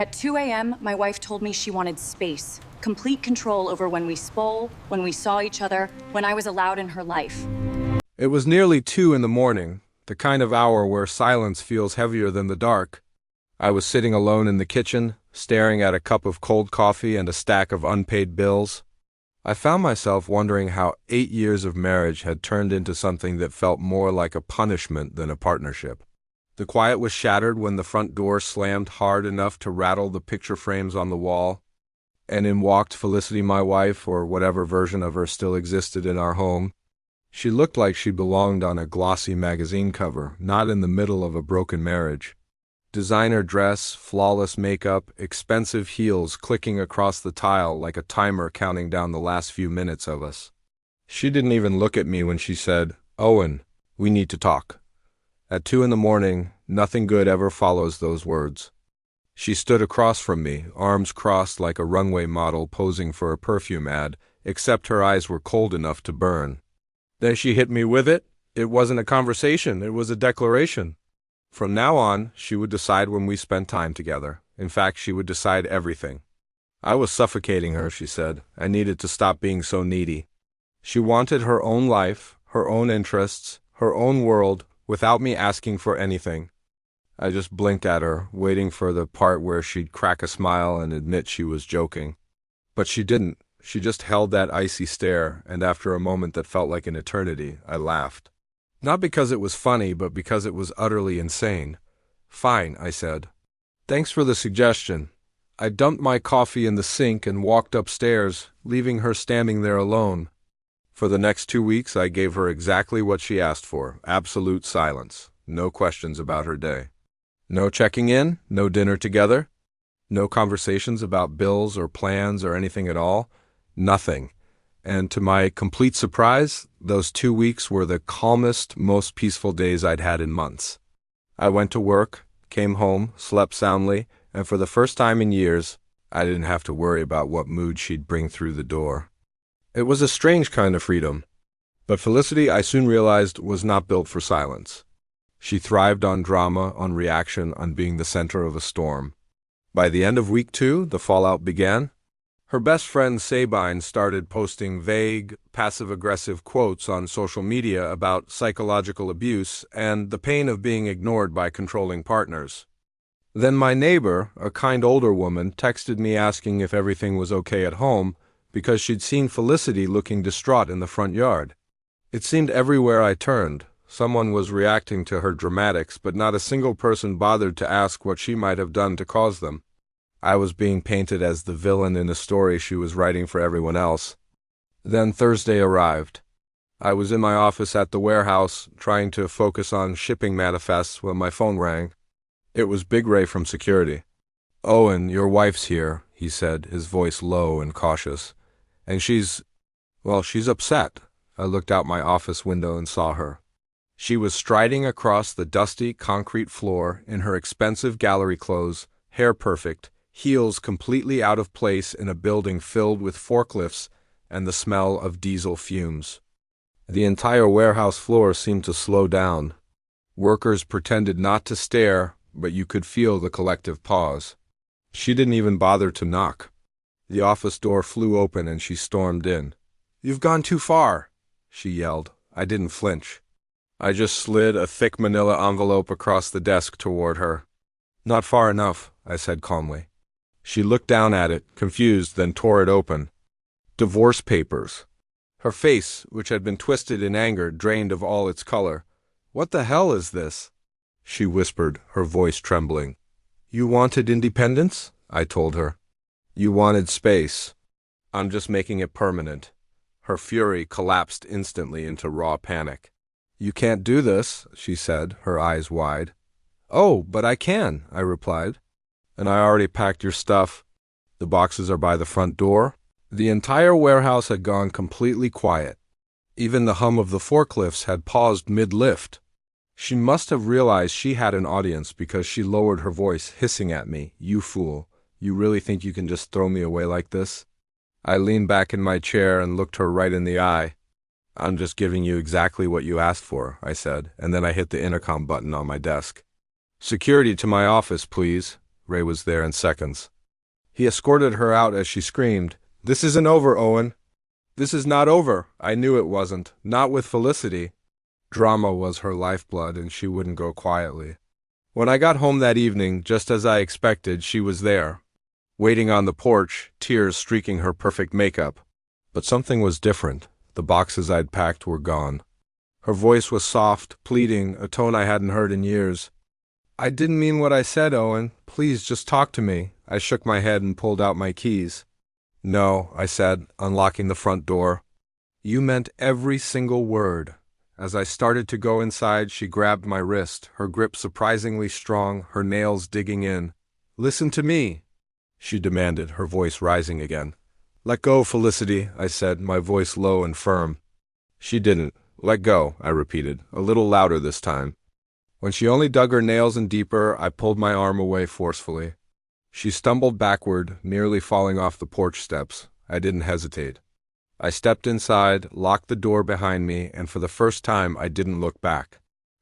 At 2 a.m., my wife told me she wanted space, complete control over when we stole, when we saw each other, when I was allowed in her life. It was nearly 2 in the morning, the kind of hour where silence feels heavier than the dark. I was sitting alone in the kitchen, staring at a cup of cold coffee and a stack of unpaid bills. I found myself wondering how 8 years of marriage had turned into something that felt more like a punishment than a partnership. The quiet was shattered when the front door slammed hard enough to rattle the picture frames on the wall, and in walked Felicity, my wife, or whatever version of her still existed in our home. She looked like she belonged on a glossy magazine cover, not in the middle of a broken marriage. Designer dress, flawless makeup, expensive heels clicking across the tile like a timer counting down the last few minutes of us. She didn't even look at me when she said, "Owen, we need to talk." At 2 in the morning, nothing good ever follows those words. She stood across from me, arms crossed like a runway model posing for a perfume ad, except her eyes were cold enough to burn. Then she hit me with it. It wasn't a conversation, it was a declaration. From now on, she would decide when we spent time together. In fact, she would decide everything. I was suffocating her, she said. I needed to stop being so needy. She wanted her own life, her own interests, her own world, without me asking for anything. I just blinked at her, waiting for the part where she'd crack a smile and admit she was joking. But she didn't. She just held that icy stare, and after a moment that felt like an eternity, I laughed. Not because it was funny, but because it was utterly insane. "Fine," I said. "Thanks for the suggestion." I dumped my coffee in the sink and walked upstairs, leaving her standing there alone. For the next 2 weeks, I gave her exactly what she asked for, absolute silence, no questions about her day. No checking in, no dinner together, no conversations about bills or plans or anything at all, nothing. And to my complete surprise, those 2 weeks were the calmest, most peaceful days I'd had in months. I went to work, came home, slept soundly, and for the first time in years, I didn't have to worry about what mood she'd bring through the door. It was a strange kind of freedom, but Felicity, I soon realized, was not built for silence. She thrived on drama, on reaction, on being the center of a storm. By the end of week 2, the fallout began. Her best friend Sabine started posting vague, passive-aggressive quotes on social media about psychological abuse and the pain of being ignored by controlling partners. Then my neighbor, a kind older woman, texted me asking if everything was okay at home because she'd seen Felicity looking distraught in the front yard. It seemed everywhere I turned, someone was reacting to her dramatics, but not a single person bothered to ask what she might have done to cause them. I was being painted as the villain in a story she was writing for everyone else. Then Thursday arrived. I was in my office at the warehouse, trying to focus on shipping manifests when my phone rang. It was Big Ray from security. "Owen, your wife's here," he said, his voice low and cautious. "And she's upset." I looked out my office window and saw her. She was striding across the dusty concrete floor in her expensive gallery clothes, hair perfect, heels completely out of place in a building filled with forklifts and the smell of diesel fumes. The entire warehouse floor seemed to slow down. Workers pretended not to stare, but you could feel the collective pause. She didn't even bother to knock. The office door flew open and she stormed in. "You've gone too far," she yelled. I didn't flinch. I just slid a thick manila envelope across the desk toward her. "Not far enough," I said calmly. She looked down at it, confused, then tore it open. Divorce papers. Her face, which had been twisted in anger, drained of all its color. "What the hell is this?" she whispered, her voice trembling. "You wanted independence?" I told her. "You wanted space. I'm just making it permanent." Her fury collapsed instantly into raw panic. "You can't do this," she said, her eyes wide. "Oh, but I can," I replied. "And I already packed your stuff. The boxes are by the front door." The entire warehouse had gone completely quiet. Even the hum of the forklifts had paused mid-lift. She must have realized she had an audience because she lowered her voice, hissing at me, "You fool. You really think you can just throw me away like this?" I leaned back in my chair and looked her right in the eye. "I'm just giving you exactly what you asked for," I said, and then I hit the intercom button on my desk. "Security to my office, please," Ray was there in seconds. He escorted her out as she screamed, "This isn't over, Owen. This is not over." I knew it wasn't. Not with Felicity. Drama was her lifeblood, and she wouldn't go quietly. When I got home that evening, just as I expected, she was there, waiting on the porch, tears streaking her perfect makeup. But something was different. The boxes I'd packed were gone. Her voice was soft, pleading, a tone I hadn't heard in years. "I didn't mean what I said, Owen. Please, just talk to me." I shook my head and pulled out my keys. "No," I said, unlocking the front door. "You meant every single word." As I started to go inside, she grabbed my wrist, her grip surprisingly strong, her nails digging in. "Listen to me," she demanded, her voice rising again. "Let go, Felicity," I said, my voice low and firm. She didn't. "Let go," I repeated, a little louder this time. When she only dug her nails in deeper, I pulled my arm away forcefully. She stumbled backward, nearly falling off the porch steps. I didn't hesitate. I stepped inside, locked the door behind me, and for the first time I didn't look back.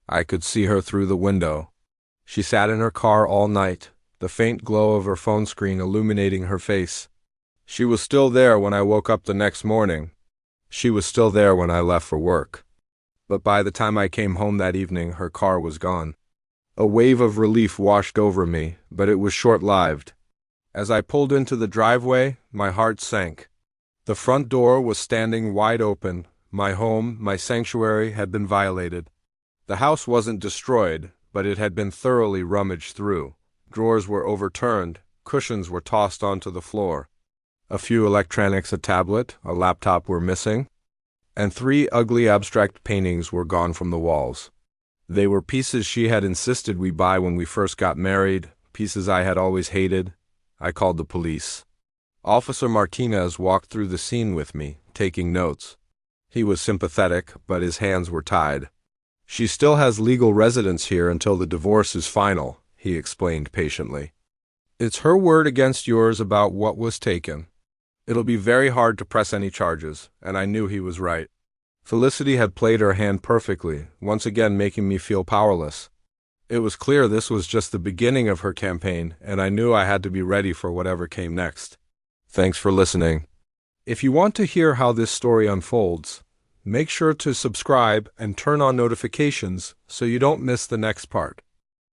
I could see her through the window. She sat in her car all night, the faint glow of her phone screen illuminating her face. She was still there when I woke up the next morning. She was still there when I left for work. But by the time I came home that evening, her car was gone. A wave of relief washed over me, but it was short-lived. As I pulled into the driveway, my heart sank. The front door was standing wide open. My home, my sanctuary, had been violated. The house wasn't destroyed, but it had been thoroughly rummaged through. Drawers were overturned, cushions were tossed onto the floor. A few electronics, a tablet, a laptop were missing, and 3 ugly abstract paintings were gone from the walls. They were pieces she had insisted we buy when we first got married, pieces I had always hated. I called the police. Officer Martinez walked through the scene with me, taking notes. He was sympathetic, but his hands were tied. "She still has legal residence here until the divorce is final," he explained patiently. "It's her word against yours about what was taken. It'll be very hard to press any charges," and I knew he was right. Felicity had played her hand perfectly, once again making me feel powerless. It was clear this was just the beginning of her campaign, and I knew I had to be ready for whatever came next. Thanks for listening. If you want to hear how this story unfolds, make sure to subscribe and turn on notifications so you don't miss the next part.